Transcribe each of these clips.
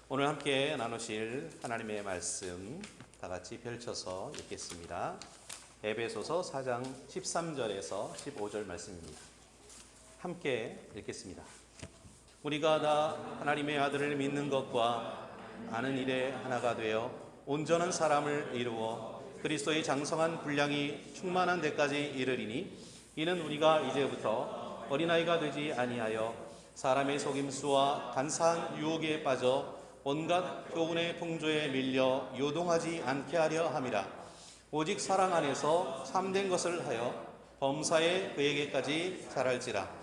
오늘 함께 나누실 하나님의 말씀 다 같이 펼쳐서 읽겠습니다. 에베소서 4장 13절에서 15절 말씀입니다. 함께 읽겠습니다. 우리가 다 하나님의 아들을 믿는 것과 아는 일에 하나가 되어 온전한 사람을 이루어 그리스도의 장성한 분량이 충만한 데까지 이르리니 이는 우리가 이제부터 어린아이가 되지 아니하여 사람의 속임수와 간사한 유혹에 빠져 온갖 교훈의 풍조에 밀려 요동하지 않게 하려 함이라. 오직 사랑 안에서 참된 것을 하여 범사에 그에게까지 자랄지라.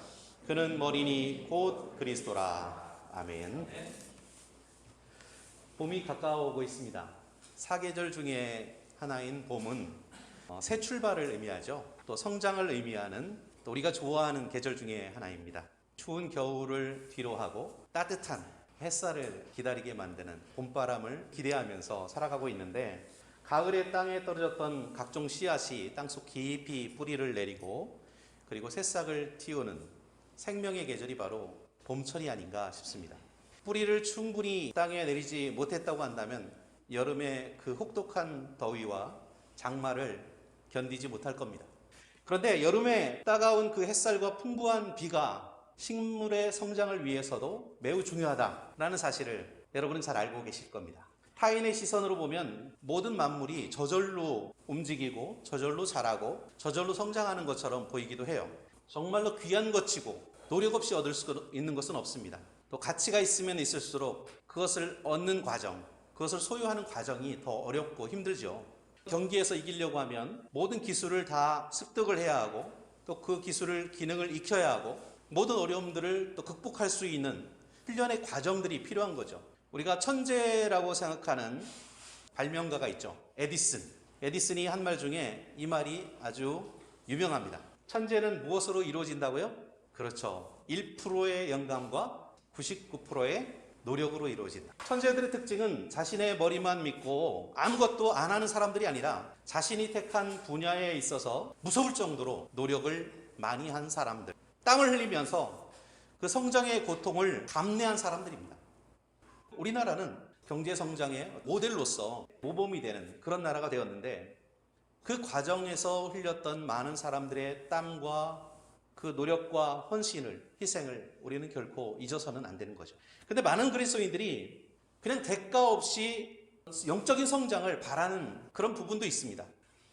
그는 머리니 곧 그리스도라. 아멘. 봄이 가까워오고 있습니다. 사계절 중에 하나인 봄은 새 출발을 의미하죠. 또 성장을 의미하는, 또 우리가 좋아하는 계절 중에 하나입니다. 추운 겨울을 뒤로하고 따뜻한 햇살을 기다리게 만드는 봄바람을 기대하면서 살아가고 있는데, 가을에 땅에 떨어졌던 각종 씨앗이 땅속 깊이 뿌리를 내리고 그리고 새싹을 틔우는 생명의 계절이 바로 봄철이 아닌가 싶습니다. 뿌리를 충분히 땅에 내리지 못했다고 한다면 여름의 그 혹독한 더위와 장마를 견디지 못할 겁니다. 그런데 여름에 따가운 그 햇살과 풍부한 비가 식물의 성장을 위해서도 매우 중요하다라는 사실을 여러분은 잘 알고 계실 겁니다. 타인의 시선으로 보면 모든 만물이 저절로 움직이고 저절로 자라고 저절로 성장하는 것처럼 보이기도 해요. 정말로 귀한 것이고 노력 없이 얻을 수 있는 것은 없습니다. 또 가치가 있으면 있을수록 그것을 얻는 과정, 그것을 소유하는 과정이 더 어렵고 힘들죠. 경기에서 이기려고 하면 모든 기술을 다 습득을 해야 하고 또 그 기술을 기능을 익혀야 하고 모든 어려움들을 또 극복할 수 있는 훈련의 과정들이 필요한 거죠. 우리가 천재라고 생각하는 발명가가 있죠. 에디슨이 한 말 중에 이 말이 아주 유명합니다. 천재는 무엇으로 이루어진다고요? 그렇죠. 1%의 영감과 99%의 노력으로 이루어진다. 천재들의 특징은 자신의 머리만 믿고 아무것도 안 하는 사람들이 아니라 자신이 택한 분야에 있어서 무서울 정도로 노력을 많이 한 사람들, 땀을 흘리면서 그 성장의 고통을 감내한 사람들입니다. 우리나라는 경제 성장의 모델로서 모범이 되는 그런 나라가 되었는데, 그 과정에서 흘렸던 많은 사람들의 땀과 그 노력과 헌신을, 희생을 우리는 결코 잊어서는 안 되는 거죠. 근데 많은 그리스도인들이 그냥 대가 없이 영적인 성장을 바라는 그런 부분도 있습니다.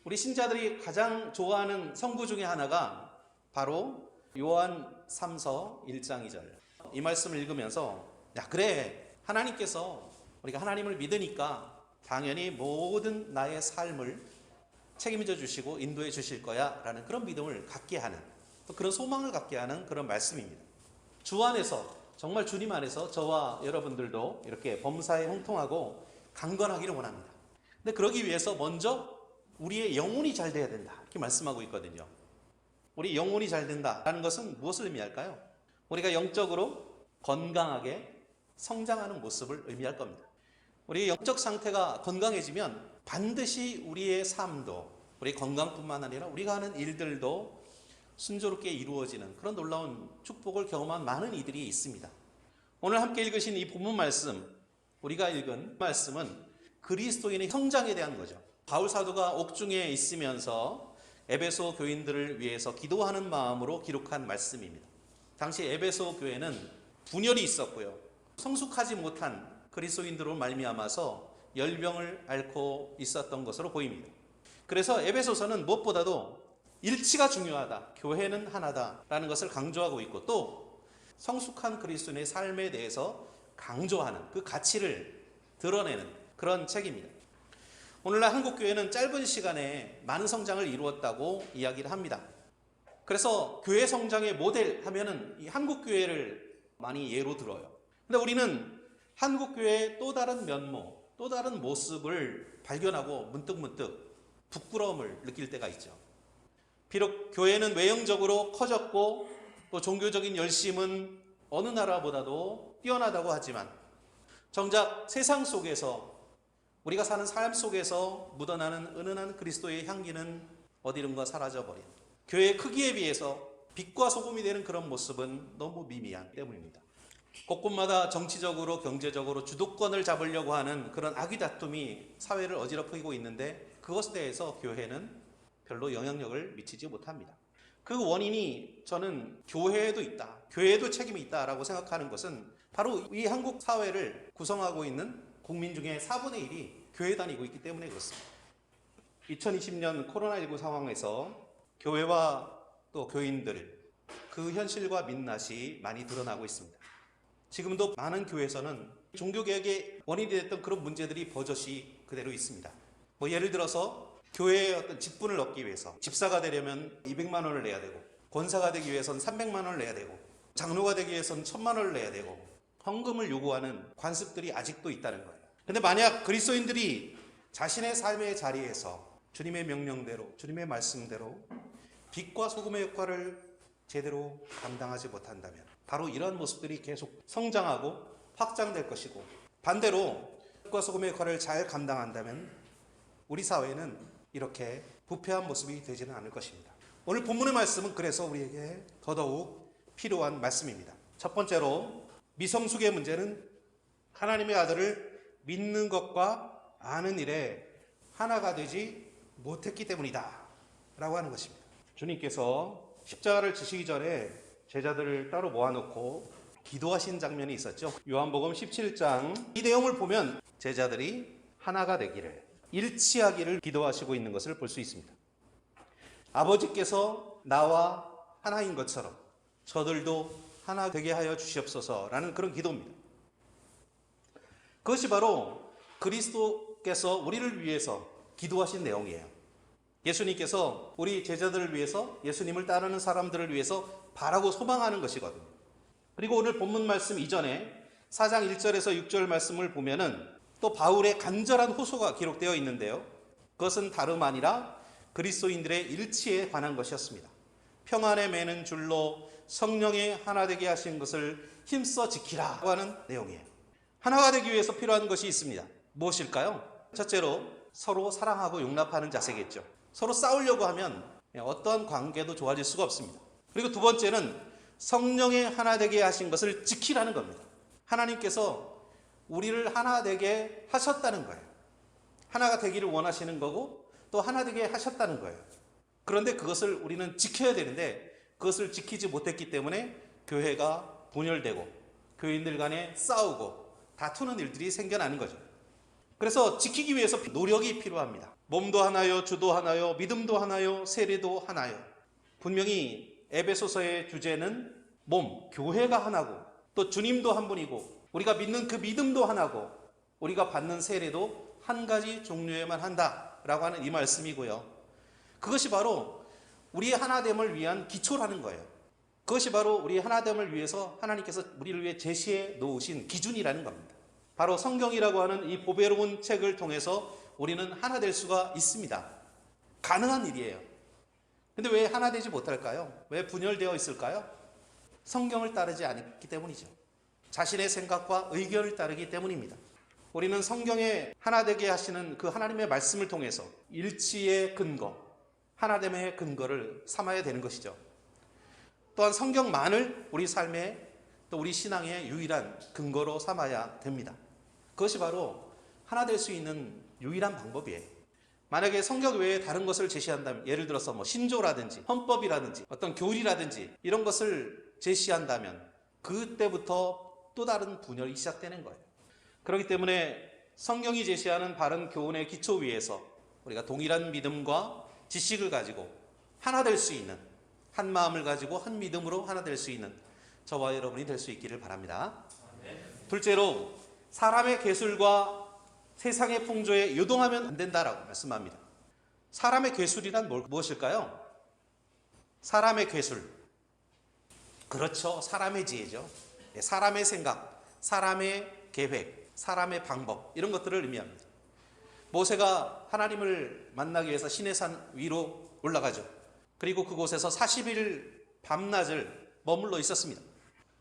우리 신자들이 가장 좋아하는 성구 중에 하나가 바로 요한 3서 1장 2절. 이 말씀을 읽으면서 그래, 하나님께서 우리가 하나님을 믿으니까 당연히 모든 나의 삶을 책임져 주시고 인도해 주실 거야 라는 그런 믿음을 갖게 하는, 또 그런 소망을 갖게 하는 그런 말씀입니다. 주 안에서, 정말 주님 안에서 저와 여러분들도 이렇게 범사에 형통하고 강건하기를 원합니다. 근데 그러기 위해서 먼저 우리의 영혼이 잘 돼야 된다, 이렇게 말씀하고 있거든요. 우리 영혼이 잘 된다라는 것은 무엇을 의미할까요? 우리가 영적으로 건강하게 성장하는 모습을 의미할 겁니다. 우리 영적 상태가 건강해지면 반드시 우리의 삶도, 우리 건강뿐만 아니라 우리가 하는 일들도 순조롭게 이루어지는 그런 놀라운 축복을 경험한 많은 이들이 있습니다. 오늘 함께 읽으신 이 본문 말씀, 우리가 읽은 말씀은 그리스도인의 성장에 대한 거죠. 바울 사도가 옥중에 있으면서 에베소 교인들을 위해서 기도하는 마음으로 기록한 말씀입니다. 당시 에베소 교회는 분열이 있었고요, 성숙하지 못한 그리스도인들로 말미암아서 열병을 앓고 있었던 것으로 보입니다. 그래서 에베소서는 무엇보다도 일치가 중요하다, 교회는 하나다라는 것을 강조하고 있고, 또 성숙한 그리스도인의 삶에 대해서 강조하는 그 가치를 드러내는 그런 책입니다. 오늘날 한국교회는 짧은 시간에 많은 성장을 이루었다고 이야기를 합니다. 그래서 교회 성장의 모델 하면은 이 한국교회를 많이 예로 들어요. 근데 우리는 한국교회의 또 다른 면모, 또 다른 모습을 발견하고 문득문득 부끄러움을 느낄 때가 있죠. 비록 교회는 외형적으로 커졌고 또 종교적인 열심은 어느 나라보다도 뛰어나다고 하지만, 정작 세상 속에서, 우리가 사는 삶 속에서 묻어나는 은은한 그리스도의 향기는 어디론가 사라져버린, 교회의 크기에 비해서 빛과 소금이 되는 그런 모습은 너무 미미한 때문입니다. 곳곳마다 정치적으로 경제적으로 주도권을 잡으려고 하는 그런 악의 다툼이 사회를 어지럽히고 있는데 그것에 대해서 교회는 별로 영향력을 미치지 못합니다. 그 원인이 저는 교회에도 있다, 교회에도 책임이 있다라고 생각하는 것은 바로 이 한국 사회를 구성하고 있는 국민 중에 4분의 1이 교회 다니고 있기 때문에 그렇습니다. 2020년 코로나19 상황에서 교회와 또 교인들, 그 현실과 민낯이 많이 드러나고 있습니다. 지금도 많은 교회에서는 종교개혁의 원인이 됐던 그런 문제들이 버젓이 그대로 있습니다. 예를 들어서 교회의 어떤 직분을 얻기 위해서 집사가 되려면 200만 원을 내야 되고, 권사가 되기 위해서는 300만 원을 내야 되고, 장로가 되기 위해서는 1000만 원을 내야 되고, 헌금을 요구하는 관습들이 아직도 있다는 거예요. 근데 만약 그리스도인들이 자신의 삶의 자리에서 주님의 명령대로, 주님의 말씀대로 빛과 소금의 역할을 제대로 감당하지 못한다면 바로 이런 모습들이 계속 성장하고 확장될 것이고, 반대로 빛과 소금의 역할을 잘 감당한다면 우리 사회는 이렇게 부패한 모습이 되지는 않을 것입니다. 오늘 본문의 말씀은 그래서 우리에게 더더욱 필요한 말씀입니다. 첫 번째로 미성숙의 문제는 하나님의 아들을 믿는 것과 아는 일에 하나가 되지 못했기 때문이다 라고 하는 것입니다. 주님께서 십자가를 지시기 전에 제자들을 따로 모아놓고 기도하신 장면이 있었죠. 요한복음 17장 이 내용을 보면 제자들이 하나가 되기를, 일치하기를 기도하시고 있는 것을 볼 수 있습니다. 아버지께서 나와 하나인 것처럼 저들도 하나 되게 하여 주시옵소서라는 그런 기도입니다. 그것이 바로 그리스도께서 우리를 위해서 기도하신 내용이에요. 예수님께서 우리 제자들을 위해서, 예수님을 따르는 사람들을 위해서 바라고 소망하는 것이거든요. 그리고 오늘 본문 말씀 이전에 4장 1절에서 6절 말씀을 보면은 또 바울의 간절한 호소가 기록되어 있는데요. 그것은 다름 아니라 그리스도인들의 일치에 관한 것이었습니다. 평안에 매는 줄로 성령의 하나 되게 하신 것을 힘써 지키라고 하는 내용이에요. 하나가 되기 위해서 필요한 것이 있습니다. 무엇일까요? 첫째로 서로 사랑하고 용납하는 자세겠죠. 서로 싸우려고 하면 어떠한 관계도 좋아질 수가 없습니다. 그리고 두 번째는 성령의 하나 되게 하신 것을 지키라는 겁니다. 하나님께서 우리를 하나 되게 하셨다는 거예요. 하나가 되기를 원하시는 거고 또 하나 되게 하셨다는 거예요. 그런데 그것을 우리는 지켜야 되는데 그것을 지키지 못했기 때문에 교회가 분열되고 교인들 간에 싸우고 다투는 일들이 생겨나는 거죠. 그래서 지키기 위해서 노력이 필요합니다. 몸도 하나요, 주도 하나요, 믿음도 하나요, 세례도 하나요. 분명히 에베소서의 주제는 몸, 교회가 하나고 또 주님도 한 분이고 우리가 믿는 그 믿음도 하나고 우리가 받는 세례도 한 가지 종류에만 한다라고 하는 이 말씀이고요. 그것이 바로 우리의 하나됨을 위한 기초라는 거예요. 그것이 바로 우리의 하나됨을 위해서 하나님께서 우리를 위해 제시해 놓으신 기준이라는 겁니다. 바로 성경이라고 하는 이 보배로운 책을 통해서 우리는 하나 될 수가 있습니다. 가능한 일이에요. 근데 왜 하나 되지 못할까요? 왜 분열되어 있을까요? 성경을 따르지 않기 때문이죠. 자신의 생각과 의견을 따르기 때문입니다. 우리는 성경에 하나 되게 하시는 그 하나님의 말씀을 통해서 일치의 근거, 하나됨의 근거를 삼아야 되는 것이죠. 또한 성경만을 우리 삶의 또 우리 신앙의 유일한 근거로 삼아야 됩니다. 그것이 바로 하나 될 수 있는 유일한 방법이에요. 만약에 성경 외에 다른 것을 제시한다면, 예를 들어서 신조라든지 헌법이라든지 어떤 교리라든지 이런 것을 제시한다면 그때부터 또 다른 분열이 시작되는 거예요. 그렇기 때문에 성경이 제시하는 바른 교훈의 기초 위에서 우리가 동일한 믿음과 지식을 가지고 하나 될 수 있는, 한 마음을 가지고 한 믿음으로 하나 될 수 있는 저와 여러분이 될 수 있기를 바랍니다. 둘째로 사람의 괴술과 세상의 풍조에 요동하면 안 된다라고 말씀합니다. 사람의 괴술이란 무엇일까요? 사람의 괴술. 그렇죠. 사람의 지혜죠. 사람의 생각, 사람의 계획, 사람의 방법, 이런 것들을 의미합니다. 모세가 하나님을 만나기 위해서 시내산 위로 올라가죠. 그리고 그곳에서 40일 밤낮을 머물러 있었습니다.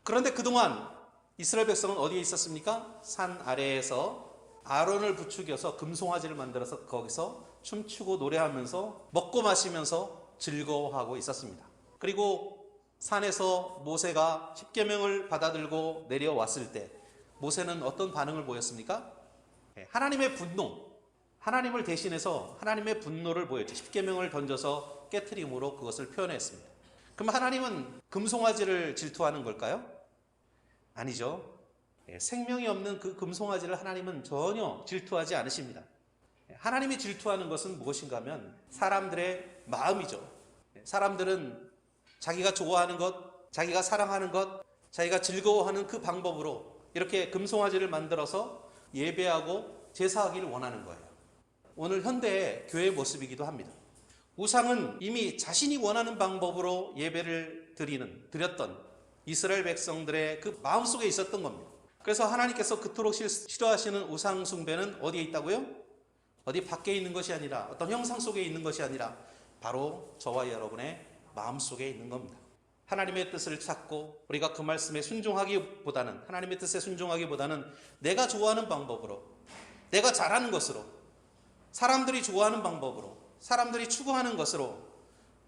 그런데 그동안 이스라엘 백성은 어디에 있었습니까? 산 아래에서 아론을 부추겨서 금송아지를 만들어서 거기서 춤추고 노래하면서 먹고 마시면서 즐거워하고 있었습니다. 그리고 산에서 모세가 십계명을 받아들고 내려왔을 때 모세는 어떤 반응을 보였습니까? 하나님의 분노, 하나님을 대신해서 하나님의 분노를 보였죠. 십계명을 던져서 깨트림으로 그것을 표현했습니다. 그럼 하나님은 금송아지를 질투하는 걸까요? 아니죠. 생명이 없는 그 금송아지를 하나님은 전혀 질투하지 않으십니다. 하나님이 질투하는 것은 무엇인가 하면 사람들의 마음이죠. 사람들은 자기가 좋아하는 것, 자기가 사랑하는 것, 자기가 즐거워하는 그 방법으로 이렇게 금송아지를 만들어서 예배하고 제사하기를 원하는 거예요. 오늘 현대의 교회의 모습이기도 합니다. 우상은 이미 자신이 원하는 방법으로 예배를 드렸던 이스라엘 백성들의 그 마음속에 있었던 겁니다. 그래서 하나님께서 그토록 싫어하시는 우상 숭배는 어디에 있다고요? 어디 밖에 있는 것이 아니라, 어떤 형상 속에 있는 것이 아니라 바로 저와 여러분의 마음속에 있는 겁니다. 하나님의 뜻을 찾고 우리가 그 말씀에 순종하기보다는, 하나님의 뜻에 순종하기보다는 내가 좋아하는 방법으로, 내가 잘하는 것으로, 사람들이 좋아하는 방법으로, 사람들이 추구하는 것으로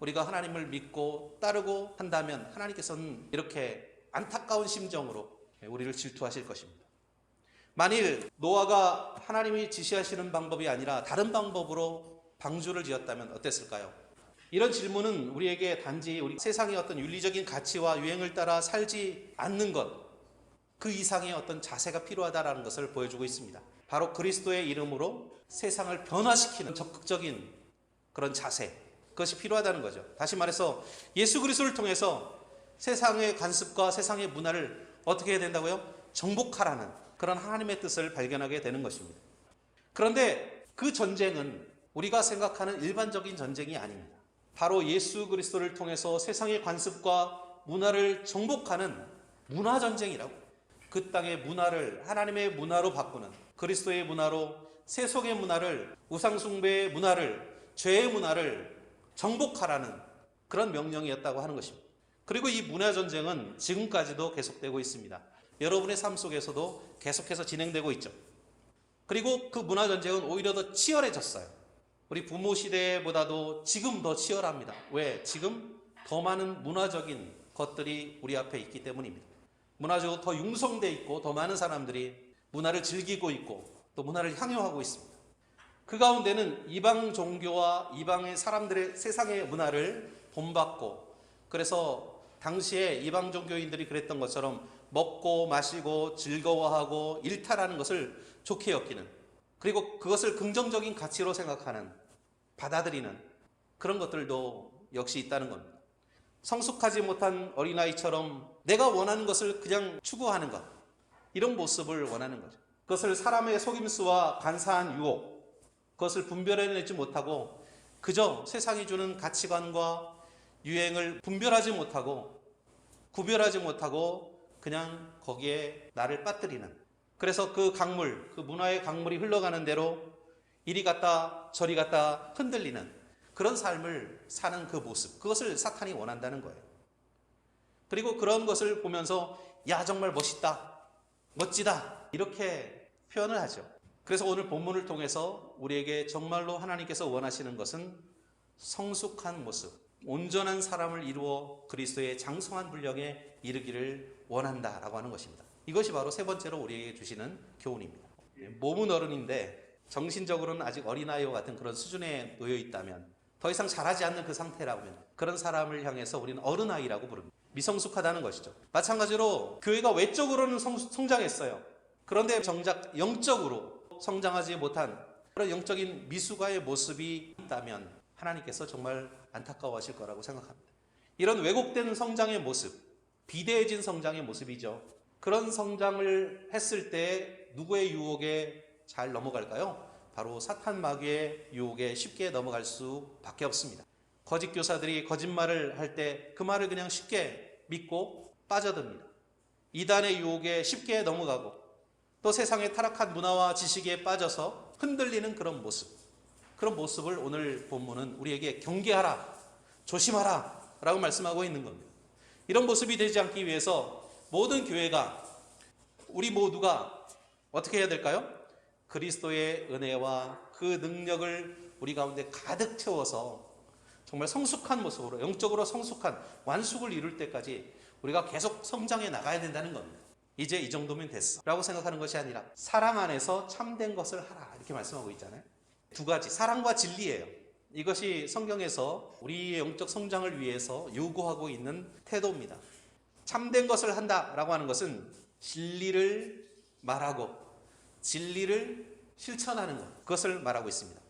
우리가 하나님을 믿고 따르고 한다면 하나님께서는 이렇게 안타까운 심정으로 우리를 질투하실 것입니다. 만일 노아가 하나님이 지시하시는 방법이 아니라 다른 방법으로 방주를 지었다면 어땠을까요? 이런 질문은 우리에게 단지 우리 세상의 어떤 윤리적인 가치와 유행을 따라 살지 않는 것, 그 이상의 어떤 자세가 필요하다는 것을 보여주고 있습니다. 바로 그리스도의 이름으로 세상을 변화시키는 적극적인 그런 자세, 그것이 필요하다는 거죠. 다시 말해서 예수 그리스도를 통해서 세상의 관습과 세상의 문화를 어떻게 해야 된다고요? 정복하라는 그런 하나님의 뜻을 발견하게 되는 것입니다. 그런데 그 전쟁은 우리가 생각하는 일반적인 전쟁이 아닙니다. 바로 예수 그리스도를 통해서 세상의 관습과 문화를 정복하는 문화전쟁이라고. 그 땅의 문화를 하나님의 문화로 바꾸는, 그리스도의 문화로, 세속의 문화를, 우상숭배의 문화를, 죄의 문화를 정복하라는 그런 명령이었다고 하는 것입니다. 그리고 이 문화전쟁은 지금까지도 계속되고 있습니다. 여러분의 삶 속에서도 계속해서 진행되고 있죠. 그리고 그 문화전쟁은 오히려 더 치열해졌어요. 우리 부모 시대보다도 지금 더 치열합니다. 왜? 지금 더 많은 문화적인 것들이 우리 앞에 있기 때문입니다. 문화적으로 더 융성돼 있고 더 많은 사람들이 문화를 즐기고 있고 또 문화를 향유하고 있습니다. 그 가운데는 이방 종교와 이방의 사람들의 세상의 문화를 본받고, 그래서 당시에 이방 종교인들이 그랬던 것처럼 먹고 마시고 즐거워하고 일탈하는 것을 좋게 여기는, 그리고 그것을 긍정적인 가치로 생각하는, 받아들이는 그런 것들도 역시 있다는 겁니다. 성숙하지 못한 어린아이처럼 내가 원하는 것을 그냥 추구하는 것, 이런 모습을 원하는 거죠. 그것을 사람의 속임수와 간사한 유혹, 그것을 분별해내지 못하고 그저 세상이 주는 가치관과 유행을 분별하지 못하고 구별하지 못하고 그냥 거기에 나를 빠뜨리는, 그래서 그 강물, 그 문화의 강물이 흘러가는 대로 이리 갔다 저리 갔다 흔들리는 그런 삶을 사는 그 모습, 그것을 사탄이 원한다는 거예요. 그리고 그런 것을 보면서 야 정말 멋있다, 멋지다 이렇게 표현을 하죠. 그래서 오늘 본문을 통해서 우리에게 정말로 하나님께서 원하시는 것은 성숙한 모습, 온전한 사람을 이루어 그리스도의 장성한 분량에 이르기를 원한다라고 하는 것입니다. 이것이 바로 세 번째로 우리에게 주시는 교훈입니다. 몸은 어른인데 정신적으로는 아직 어린아이와 같은 그런 수준에 놓여 있다면, 더 이상 자라지 않는 그 상태라면 그런 사람을 향해서 우리는 어른아이라고 부릅니다. 미성숙하다는 것이죠. 마찬가지로 교회가 외적으로는 성장했어요. 그런데 정작 영적으로 성장하지 못한 그런 영적인 미숙아의 모습이 있다면 하나님께서 정말 안타까워하실 거라고 생각합니다. 이런 왜곡된 성장의 모습, 비대해진 성장의 모습이죠. 그런 성장을 했을 때 누구의 유혹에 잘 넘어갈까요? 바로 사탄 마귀의 유혹에 쉽게 넘어갈 수밖에 없습니다. 거짓 교사들이 거짓말을 할 때 그 말을 그냥 쉽게 믿고 빠져듭니다. 이단의 유혹에 쉽게 넘어가고 또 세상의 타락한 문화와 지식에 빠져서 흔들리는 그런 모습, 그런 모습을 오늘 본문은 우리에게 경계하라, 조심하라 라고 말씀하고 있는 겁니다. 이런 모습이 되지 않기 위해서 모든 교회가, 우리 모두가 어떻게 해야 될까요? 그리스도의 은혜와 그 능력을 우리 가운데 가득 채워서 정말 성숙한 모습으로, 영적으로 성숙한 완숙을 이룰 때까지 우리가 계속 성장해 나가야 된다는 겁니다. 이제 이 정도면 됐어 라고 생각하는 것이 아니라 사랑 안에서 참된 것을 하라 이렇게 말씀하고 있잖아요. 두 가지, 사랑과 진리예요. 이것이 성경에서 우리의 영적 성장을 위해서 요구하고 있는 태도입니다. 참된 것을 한다라고 하는 것은 진리를 말하고 진리를 실천하는 것, 그것을 말하고 있습니다.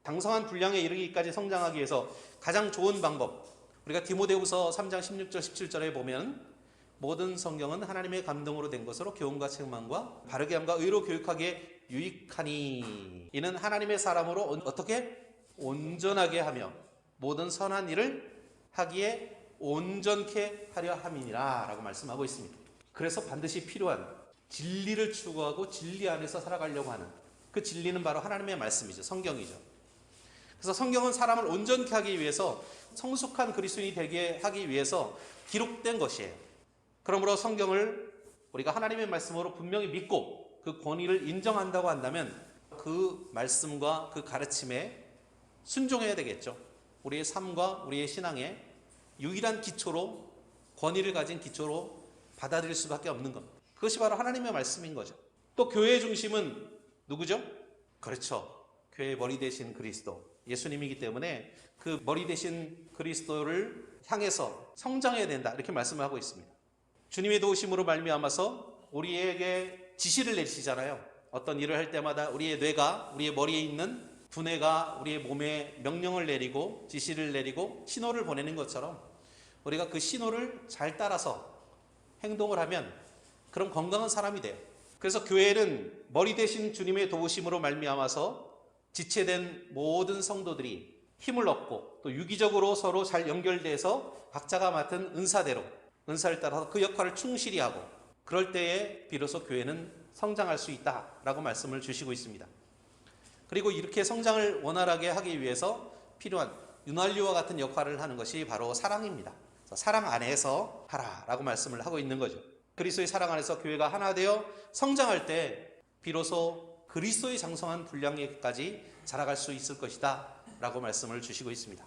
장성한 분량에 이르기까지 성장하기 위해서 가장 좋은 방법, 우리가 디모데후서 3장 16절 17절에 보면 모든 성경은 하나님의 감동으로 된 것으로 교훈과 책망과 바르게 함과 의로 교육하기에 유익하니 이는 하나님의 사람으로 어떻게 온전하게 하며 모든 선한 일을 하기에 온전케 하려 함이니라 라고 말씀하고 있습니다. 그래서 반드시 필요한 진리를 추구하고 진리 안에서 살아가려고 하는 그 진리는 바로 하나님의 말씀이죠. 성경이죠. 그래서 성경은 사람을 온전케 하기 위해서 성숙한 그리스도인이 되게 하기 위해서 기록된 것이에요. 그러므로 성경을 우리가 하나님의 말씀으로 분명히 믿고 그 권위를 인정한다고 한다면 그 말씀과 그 가르침에 순종해야 되겠죠. 우리의 삶과 우리의 신앙의 유일한 기초로, 권위를 가진 기초로 받아들일 수밖에 없는 겁니다. 그것이 바로 하나님의 말씀인 거죠. 또 교회의 중심은 누구죠? 그렇죠. 교회의 머리 되신 그리스도, 예수님이기 때문에 그 머리 되신 그리스도를 향해서 성장해야 된다 이렇게 말씀을 하고 있습니다. 주님의 도우심으로 말미암아서 우리에게 지시를 내리시잖아요. 어떤 일을 할 때마다 우리의 뇌가, 우리의 머리에 있는 두뇌가 우리의 몸에 명령을 내리고 지시를 내리고 신호를 보내는 것처럼 우리가 그 신호를 잘 따라서 행동을 하면 그럼 건강한 사람이 돼요. 그래서 교회는 머리 대신 주님의 도우심으로 말미암아서 지체된 모든 성도들이 힘을 얻고 또 유기적으로 서로 잘 연결돼서 각자가 맡은 은사대로 은사를 따라서 그 역할을 충실히 하고 그럴 때에 비로소 교회는 성장할 수 있다라고 말씀을 주시고 있습니다. 그리고 이렇게 성장을 원활하게 하기 위해서 필요한 윤활유와 같은 역할을 하는 것이 바로 사랑입니다. 사랑 안에서 하라라고 말씀을 하고 있는 거죠. 그리스도의 사랑 안에서 교회가 하나 되어 성장할 때 비로소 그리스도의 장성한 분량에까지 자라갈 수 있을 것이다 라고 말씀을 주시고 있습니다.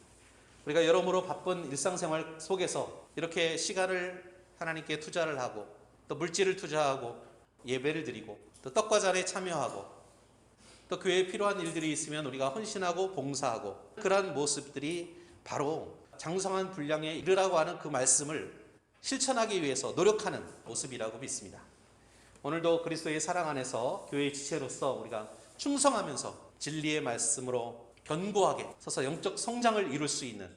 우리가 여러모로 바쁜 일상생활 속에서 이렇게 시간을 하나님께 투자를 하고 또 물질을 투자하고 예배를 드리고 또 떡과 잔에 참여하고 또 교회에 필요한 일들이 있으면 우리가 헌신하고 봉사하고 그러한 모습들이 바로 장성한 분량에 이르라고 하는 그 말씀을 실천하기 위해서 노력하는 모습이라고 믿습니다. 오늘도 그리스도의 사랑 안에서 교회의 지체로서 우리가 충성하면서 진리의 말씀으로 견고하게 서서 영적 성장을 이룰 수 있는,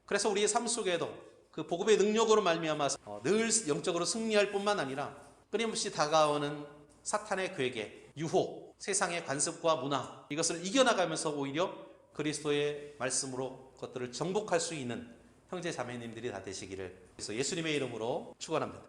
그래서 우리의 삶 속에도 그 복음의 능력으로 말미암아서 늘 영적으로 승리할 뿐만 아니라 끊임없이 다가오는 사탄의 괴계, 유혹, 세상의 관습과 문화, 이것을 이겨나가면서 오히려 그리스도의 말씀으로 그것들을 정복할 수 있는 형제 자매님들이 다 되시기를 그래서 예수님의 이름으로 축원합니다.